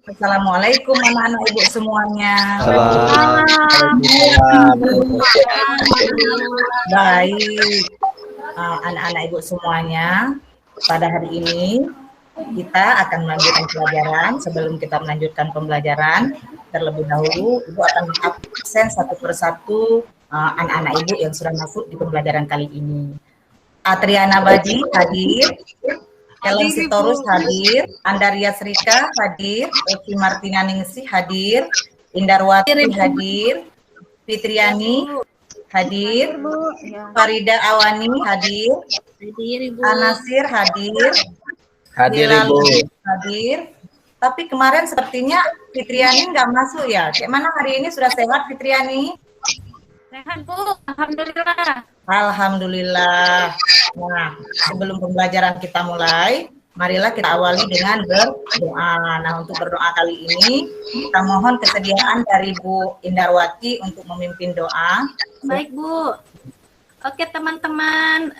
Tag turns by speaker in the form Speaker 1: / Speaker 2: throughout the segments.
Speaker 1: Assalamualaikum anak-anak ibu semuanya.
Speaker 2: Salam.
Speaker 1: Baik, anak-anak ibu semuanya. Pada hari ini kita akan melanjutkan pelajaran. Sebelum kita melanjutkan pembelajaran, terlebih dahulu ibu akan absen satu persatu anak-anak ibu yang sudah masuk di pembelajaran kali ini. Atriana Badi hadir. Helen Sitorus hadir, Andaria Srika hadir, Evi Martina Ningsih hadir, Indarwati hadir, Fitriani hadir, Farida Awani hadir, Anasir hadir, Ibu hadir. Tapi kemarin sepertinya Fitriani nggak masuk ya. Kayak mana hari ini sudah sehat Fitriani?
Speaker 3: Sehat Bu, alhamdulillah.
Speaker 1: Alhamdulillah. Nah, sebelum pembelajaran kita mulai, marilah kita awali dengan berdoa. Nah, untuk berdoa kali ini, kita mohon kesediaan dari Bu Indarwati untuk memimpin doa.
Speaker 3: Baik Bu. Oke teman-teman,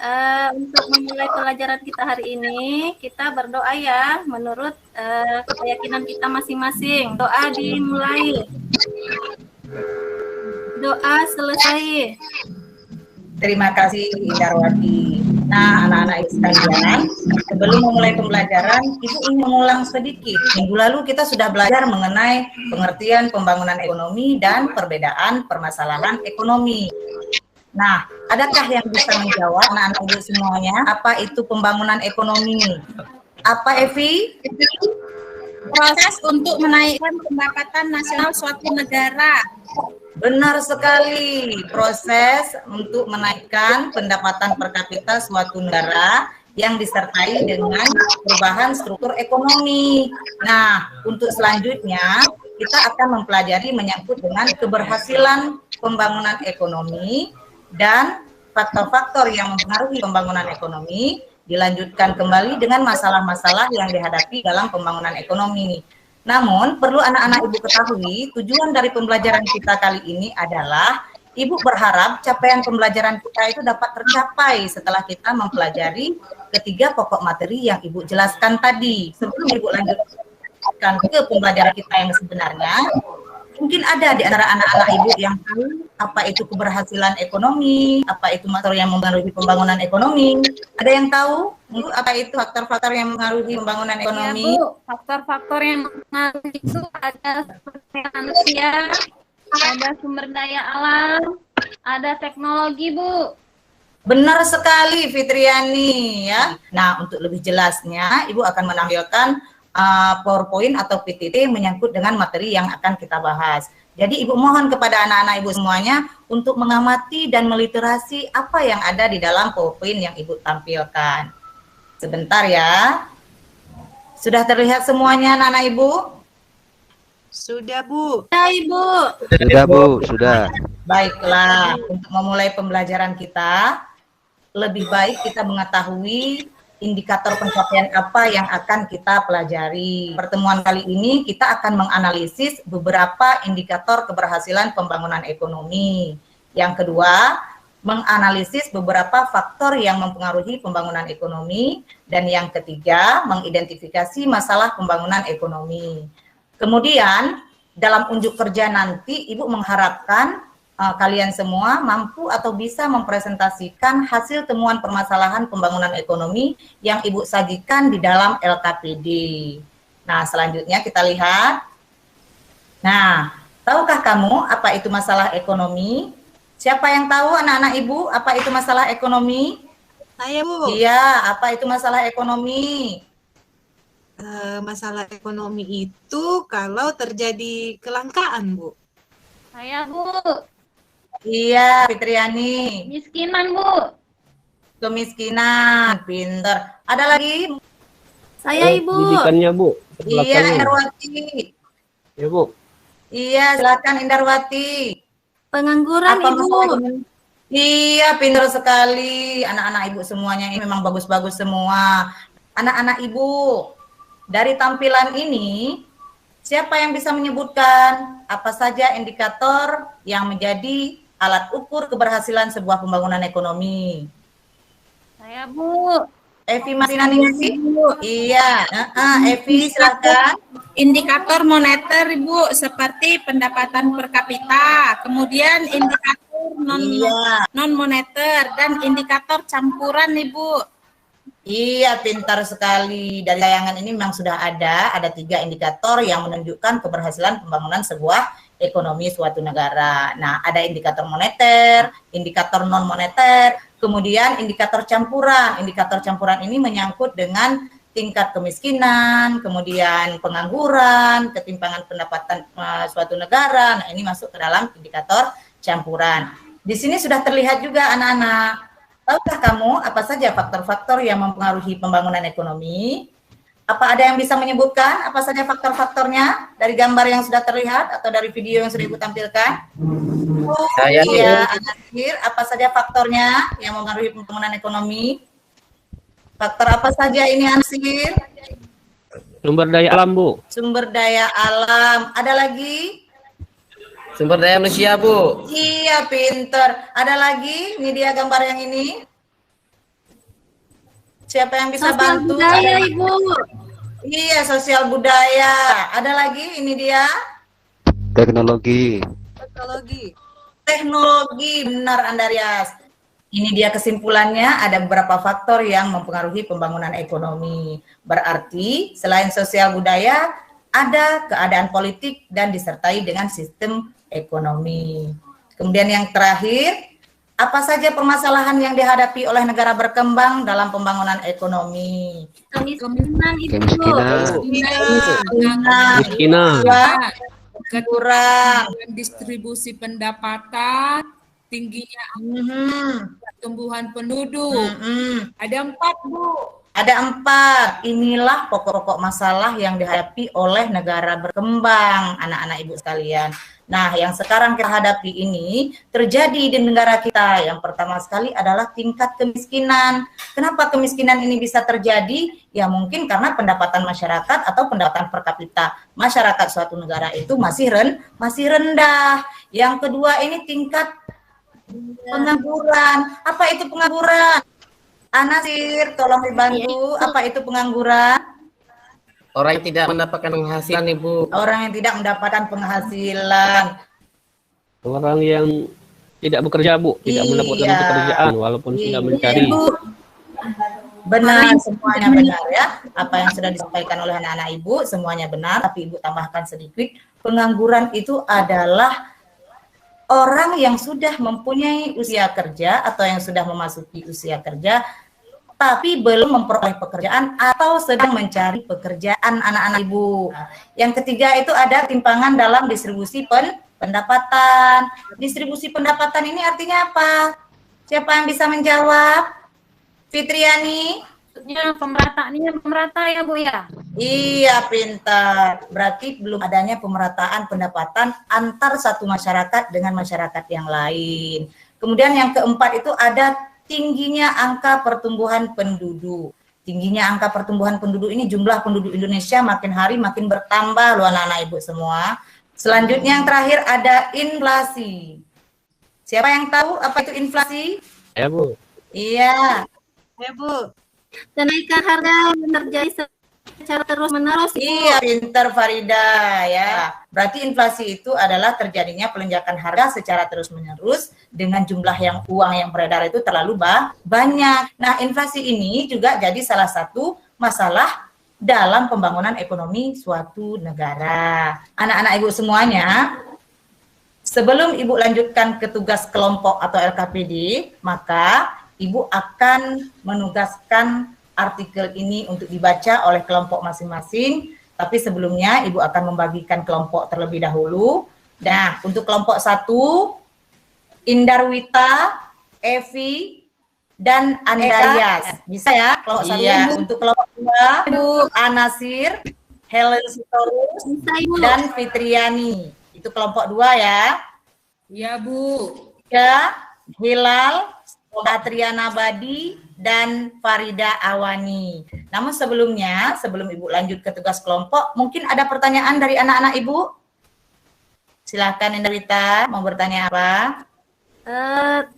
Speaker 3: untuk memulai pelajaran kita hari ini, kita berdoa ya, menurut keyakinan kita masing-masing. Doa dimulai. Doa selesai.
Speaker 1: Terima kasih Indarwati. Nah, anak-anak sekalian, sebelum memulai pembelajaran, Ibu ingin mengulang sedikit. Minggu lalu kita sudah belajar mengenai pengertian pembangunan ekonomi dan perbedaan permasalahan ekonomi. Nah, adakah yang bisa menjawab anak-anak Ibu semuanya, apa itu pembangunan ekonomi? Apa, Evi?
Speaker 4: Proses untuk menaikkan pendapatan nasional suatu negara.
Speaker 1: Benar sekali, proses untuk menaikkan pendapatan per kapita suatu negara yang disertai dengan perubahan struktur ekonomi. Nah, untuk selanjutnya kita akan mempelajari menyangkut dengan keberhasilan pembangunan ekonomi dan faktor-faktor yang mempengaruhi pembangunan ekonomi, dilanjutkan kembali dengan masalah-masalah yang dihadapi dalam pembangunan ekonomi. Namun, perlu anak-anak Ibu ketahui, tujuan dari pembelajaran kita kali ini adalah Ibu berharap capaian pembelajaran kita itu dapat tercapai setelah kita mempelajari ketiga pokok materi yang Ibu jelaskan tadi. Sebelum Ibu lanjutkan ke pembelajaran kita yang sebenarnya, mungkin ada di antara anak-anak Ibu yang tahu apa itu keberhasilan ekonomi, apa itu faktor yang mempengaruhi pembangunan ekonomi. Ada yang tahu apa itu faktor-faktor yang mempengaruhi pembangunan ekonomi?
Speaker 3: Ya Bu, faktor-faktor yang mempengaruhi itu ada seperti manusia, ada sumber daya alam, ada teknologi Bu.
Speaker 1: Benar sekali Fitriani ya. Nah, untuk lebih jelasnya Ibu akan menampilkan PowerPoint atau PPT menyangkut dengan materi yang akan kita bahas. Jadi Ibu mohon kepada anak-anak Ibu semuanya untuk mengamati dan meliterasi apa yang ada di dalam PowerPoint yang Ibu tampilkan. Sebentar ya. Sudah terlihat semuanya anak-anak Ibu?
Speaker 4: Sudah Bu.
Speaker 3: Ya Ibu.
Speaker 2: Sudah Bu, sudah.
Speaker 1: Baiklah, untuk memulai pembelajaran kita, lebih baik kita mengetahui indikator pencapaian apa yang akan kita pelajari. Pertemuan kali ini kita akan menganalisis beberapa indikator keberhasilan pembangunan ekonomi. Yang kedua, menganalisis beberapa faktor yang mempengaruhi pembangunan ekonomi. Dan yang ketiga, mengidentifikasi masalah pembangunan ekonomi. Kemudian, dalam unjuk kerja nanti, Ibu mengharapkan kalian semua mampu atau bisa mempresentasikan hasil temuan permasalahan pembangunan ekonomi yang Ibu sajikan di dalam LKPD. Nah, selanjutnya kita lihat. Nah, tahukah kamu apa itu masalah ekonomi? Siapa yang tahu anak-anak Ibu apa itu masalah ekonomi?
Speaker 4: Saya Bu.
Speaker 1: Iya, apa itu masalah ekonomi?
Speaker 4: Masalah ekonomi itu kalau terjadi kelangkaan Bu.
Speaker 3: Saya Bu.
Speaker 1: Iya, Fitriani.
Speaker 3: Miskinan Bu.
Speaker 1: Kemiskinan, pinter. Ada lagi?
Speaker 3: Saya Ibu.
Speaker 5: Pendidikannya Bu.
Speaker 1: Iya, Indarwati.
Speaker 5: Ya Bu.
Speaker 1: Iya, silakan Indarwati.
Speaker 3: Pengangguran
Speaker 1: Apa
Speaker 3: Ibu.
Speaker 1: Iya, pinter sekali. Anak-anak Ibu semuanya ini memang bagus-bagus semua. Anak-anak Ibu, dari tampilan ini, siapa yang bisa menyebutkan apa saja indikator yang menjadi alat ukur keberhasilan sebuah pembangunan ekonomi?
Speaker 3: Saya Bu.
Speaker 1: Evi masih nanti? Iya, Evi silakan.
Speaker 6: Indikator moneter Ibu seperti pendapatan per kapita, kemudian indikator
Speaker 1: Iya.
Speaker 6: non moneter dan indikator campuran Ibu.
Speaker 1: Iya, pintar sekali. Dari tayangan ini memang sudah ada 3 indikator yang menunjukkan keberhasilan pembangunan sebuah ekonomi suatu negara. Nah, ada indikator moneter, indikator non moneter, kemudian indikator campuran. Indikator campuran ini menyangkut dengan tingkat kemiskinan, kemudian pengangguran, ketimpangan pendapatan suatu negara. Nah, ini masuk ke dalam indikator campuran. Di sini sudah terlihat juga anak-anak. Tahukah kamu apa saja faktor-faktor yang mempengaruhi pembangunan ekonomi? Apa ada yang bisa menyebutkan apa saja faktor-faktornya dari gambar yang sudah terlihat atau dari video yang sudah Ibu tampilkan? Iya, Anasir, apa saja faktornya yang mempengaruhi pembangunan ekonomi? Faktor apa saja ini, Anasir?
Speaker 5: Sumber daya alam, Bu.
Speaker 1: Sumber daya alam. Ada lagi?
Speaker 7: Sumber daya manusia, Bu.
Speaker 1: Iya, pinter. Ada lagi? Ini dia gambar yang ini. Siapa yang bisa
Speaker 3: Sosial
Speaker 1: bantu?
Speaker 3: budaya, Ibu.
Speaker 1: Iya, sosial budaya. Ada lagi? Ini dia.
Speaker 2: Teknologi.
Speaker 1: Teknologi. Benar, Andarias. Ini dia kesimpulannya, ada beberapa faktor yang mempengaruhi pembangunan ekonomi. Berarti, selain sosial budaya, ada keadaan politik dan disertai dengan sistem ekonomi. Kemudian yang terakhir, apa saja permasalahan yang dihadapi oleh negara berkembang dalam pembangunan ekonomi?
Speaker 3: Kemiskinan, Ibu.
Speaker 5: Kemiskinan.
Speaker 1: Kurang.
Speaker 8: Distribusi pendapatan, tingginya pertumbuhan penduduk. Ada 4, Bu.
Speaker 1: Ada 4. Inilah pokok-pokok masalah yang dihadapi oleh negara berkembang, anak-anak Ibu sekalian. Nah, yang sekarang kita hadapi ini terjadi di negara kita. Yang pertama sekali adalah tingkat kemiskinan. Kenapa kemiskinan ini bisa terjadi? Ya mungkin karena pendapatan masyarakat atau pendapatan per kapita masyarakat suatu negara itu masih rendah. Yang kedua ini tingkat pengangguran. Apa itu pengangguran? Anasir, tolong dibantu. Apa itu pengangguran?
Speaker 7: Orang yang tidak mendapatkan penghasilan, Ibu.
Speaker 1: Orang yang tidak mendapatkan penghasilan.
Speaker 5: Orang yang tidak bekerja, Bu. Tidak mendapatkan pekerjaan walaupun sudah mencari.
Speaker 1: Benar, semuanya benar ya. Apa yang sudah disampaikan oleh anak-anak Ibu, semuanya benar. Tapi Ibu tambahkan sedikit, pengangguran itu adalah orang yang sudah mempunyai usia kerja atau yang sudah memasuki usia kerja, tapi belum memperoleh pekerjaan atau sedang mencari pekerjaan, anak-anak Ibu. Yang ketiga itu ada timpangan dalam distribusi pendapatan. Distribusi pendapatan ini artinya apa? Siapa yang bisa menjawab? Fitriani?
Speaker 3: Maksudnya pemerata ya, Bu ya?
Speaker 1: Iya, pintar. Berarti belum adanya pemerataan pendapatan antar satu masyarakat dengan masyarakat yang lain. Kemudian yang keempat itu ada tingginya angka pertumbuhan penduduk. Tingginya angka pertumbuhan penduduk ini, jumlah penduduk Indonesia makin hari makin bertambah loh anak-anak Ibu semua. Selanjutnya yang terakhir ada inflasi. Siapa yang tahu apa itu inflasi?
Speaker 5: Ya, Bu.
Speaker 1: Iya.
Speaker 4: Ya, Bu.
Speaker 3: Kenaikan harga yang terjadi secara terus-menerus.
Speaker 1: Iya, pintar Farida ya. Berarti inflasi itu adalah terjadinya pelonjakan harga secara terus-menerus dengan jumlah uang yang beredar itu terlalu banyak. Nah, inflasi ini juga jadi salah satu masalah dalam pembangunan ekonomi suatu negara. Anak-anak Ibu semuanya, sebelum Ibu lanjutkan ke tugas kelompok atau LKPD, maka Ibu akan menugaskan artikel ini untuk dibaca oleh kelompok masing-masing. Tapi sebelumnya Ibu akan membagikan kelompok terlebih dahulu. Nah, untuk kelompok 1, Indarwita, Evi, dan Andarias. Bisa ya kelompok 1.
Speaker 7: Iya.
Speaker 1: Untuk kelompok 2, Ibu Anasir, Helen Sitorus, dan Fitriani. Itu kelompok 2 ya.
Speaker 8: Iya, Bu.
Speaker 1: 3, Hilal, Atriana Badi, dan Farida Awani. Namun sebelumnya, sebelum Ibu lanjut ke tugas kelompok, mungkin ada pertanyaan dari anak-anak Ibu? Silakan Indarwita, mau bertanya apa?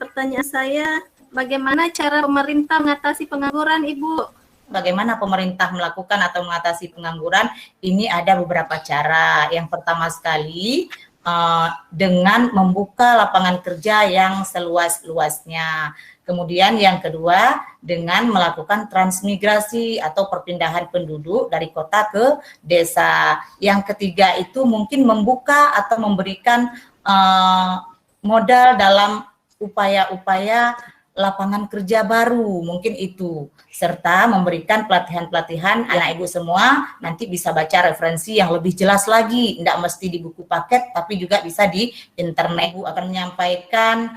Speaker 3: Pertanyaan saya, bagaimana cara pemerintah mengatasi pengangguran, Ibu?
Speaker 1: bagaimana pemerintah melakukan atau mengatasi pengangguran? Ini ada beberapa cara. Yang pertama sekali, dengan membuka lapangan kerja yang seluas-luasnya. Kemudian yang kedua, dengan melakukan transmigrasi atau perpindahan penduduk dari kota ke desa. Yang ketiga itu mungkin membuka atau memberikan modal dalam upaya-upaya lapangan kerja baru, mungkin itu, serta memberikan pelatihan-pelatihan anak ibu semua, nanti bisa baca referensi yang lebih jelas lagi, tidak mesti di buku paket, tapi juga bisa di internet. Ibu akan menyampaikan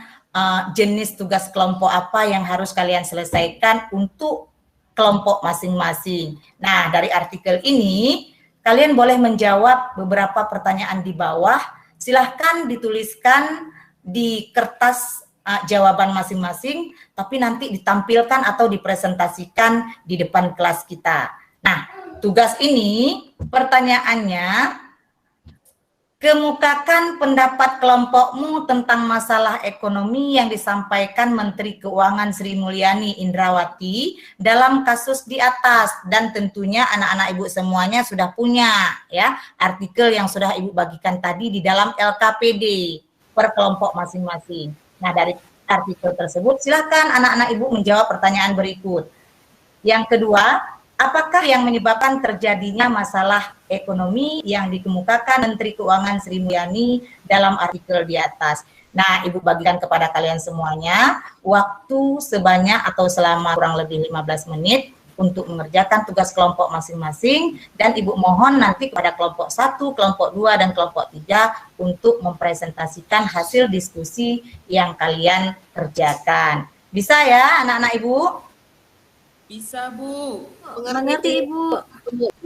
Speaker 1: jenis tugas kelompok apa yang harus kalian selesaikan untuk kelompok masing-masing. Nah, dari artikel ini, kalian boleh menjawab beberapa pertanyaan di bawah, silahkan dituliskan di kertas jawaban masing-masing, tapi nanti ditampilkan atau dipresentasikan di depan kelas kita. Nah, tugas ini pertanyaannya, kemukakan pendapat kelompokmu tentang masalah ekonomi yang disampaikan Menteri Keuangan Sri Mulyani Indrawati dalam kasus di atas, dan tentunya anak-anak ibu semuanya sudah punya ya artikel yang sudah ibu bagikan tadi di dalam LKPD per kelompok masing-masing. Nah, dari artikel tersebut, silakan anak-anak ibu menjawab pertanyaan berikut. Yang kedua, apakah yang menyebabkan terjadinya masalah ekonomi yang dikemukakan Menteri Keuangan Sri Mulyani dalam artikel di atas? Nah, ibu bagikan kepada kalian semuanya waktu sebanyak atau selama kurang lebih 15 menit untuk mengerjakan tugas kelompok masing-masing, dan ibu mohon nanti kepada kelompok 1, kelompok 2, dan kelompok 3 untuk mempresentasikan hasil diskusi yang kalian kerjakan. Bisa ya anak-anak ibu?
Speaker 8: Bisa, Bu.
Speaker 3: Mengerti, Ibu.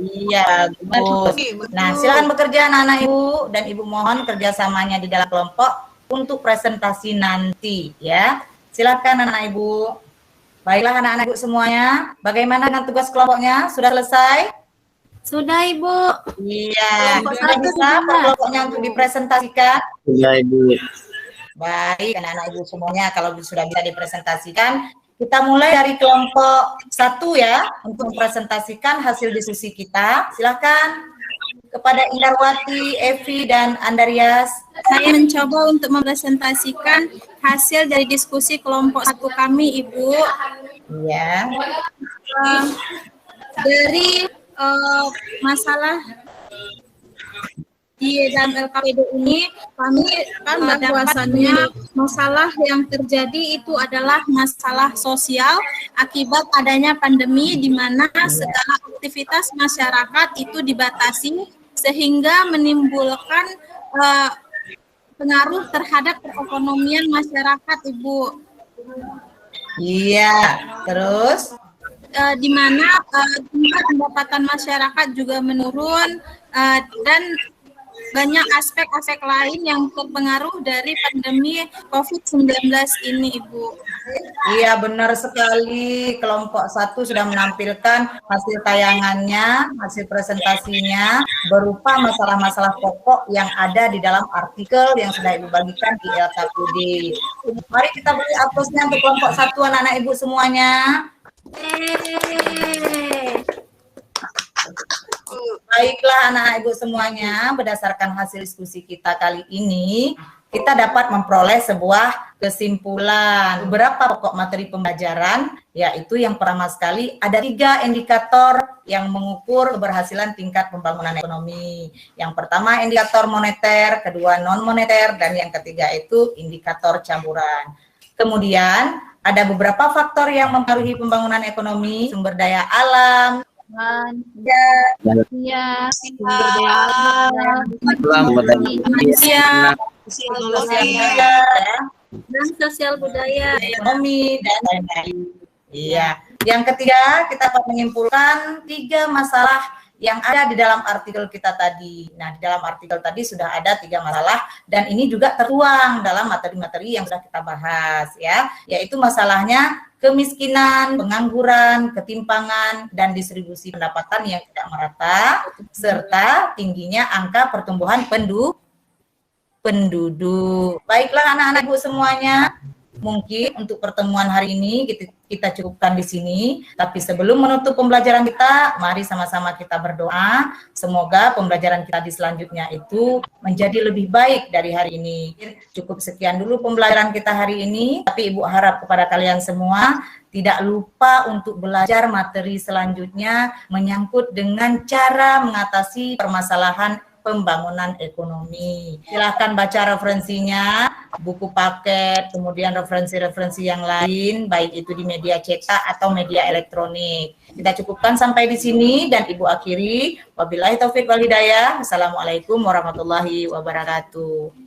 Speaker 1: Iya, Bu. Nah, silakan bekerja anak-anak ibu, dan ibu mohon kerjasamanya di dalam kelompok untuk presentasi nanti ya. Silakan anak-anak ibu. Baiklah anak-anak ibu semuanya, bagaimana dengan tugas kelompoknya? Sudah selesai?
Speaker 3: Sudah, Ibu.
Speaker 1: Iya,
Speaker 3: Kelompok
Speaker 1: sudah
Speaker 3: satu
Speaker 1: bisa
Speaker 3: sudah.
Speaker 1: kelompoknya untuk dipresentasikan?
Speaker 7: Sudah, Ibu.
Speaker 1: Baik, anak-anak ibu semuanya, kalau sudah bisa dipresentasikan, kita mulai dari kelompok 1 ya, untuk mempresentasikan hasil diskusi kita. Silakan kepada Indarwati, Evi, dan Andarias.
Speaker 6: Saya mencoba untuk mempresentasikan hasil dari diskusi kelompok 1 kami, Ibu.
Speaker 1: Iya.
Speaker 6: Dari masalah di dalam LKPD ini, kami kan bahwasannya masalah yang terjadi itu adalah masalah sosial akibat adanya pandemi, di mana segala aktivitas masyarakat itu dibatasi sehingga menimbulkan pengaruh terhadap perekonomian masyarakat, Ibu.
Speaker 1: Iya, terus?
Speaker 6: Di mana tingkat pendapatan masyarakat juga menurun, dan banyak aspek-aspek lain yang terpengaruh dari pandemi COVID-19 ini, Ibu.
Speaker 1: Iya, benar sekali. Kelompok 1 sudah menampilkan hasil tayangannya, hasil presentasinya, berupa masalah-masalah pokok yang ada di dalam artikel yang sudah Ibu bagikan di LKPD. Mari kita beri aplausnya untuk kelompok 1 anak-anak Ibu semuanya. Baiklah anak-anak ibu semuanya, berdasarkan hasil diskusi kita kali ini, kita dapat memperoleh sebuah kesimpulan. Beberapa pokok materi pembelajaran, yaitu yang pertama sekali ada 3 indikator yang mengukur keberhasilan tingkat pembangunan ekonomi. Yang pertama indikator moneter, kedua non moneter, dan yang ketiga itu indikator campuran. Kemudian ada beberapa faktor yang mempengaruhi pembangunan ekonomi, sumber daya alam,
Speaker 3: Dan sosial budaya,
Speaker 1: ekonomi, dan lain-lain. Iya. Yang ketiga, kita akan menyimpulkan 3 masalah yang ada di dalam artikel kita tadi. Nah, di dalam artikel tadi sudah ada 3 masalah, dan ini juga tertuang dalam materi-materi yang sudah kita bahas ya, yaitu masalahnya kemiskinan, pengangguran, ketimpangan, dan distribusi pendapatan yang tidak merata, serta tingginya angka pertumbuhan penduduk. Baiklah anak-anak ibu semuanya, Mungkin untuk pertemuan hari ini kita cukupkan di sini. Tapi sebelum menutup pembelajaran kita, mari sama-sama kita berdoa. Semoga pembelajaran kita di selanjutnya itu menjadi lebih baik dari hari ini. Cukup sekian dulu pembelajaran kita hari ini. Tapi Ibu harap kepada kalian semua tidak lupa untuk belajar materi selanjutnya menyangkut dengan cara mengatasi permasalahan pembangunan ekonomi. Silahkan baca referensinya, buku paket, kemudian referensi-referensi yang lain, baik itu di media cetak atau media elektronik. Kita cukupkan sampai di sini dan Ibu akhiri. Wabillahi taufik wal hidayah. Assalamualaikum warahmatullahi wabarakatuh.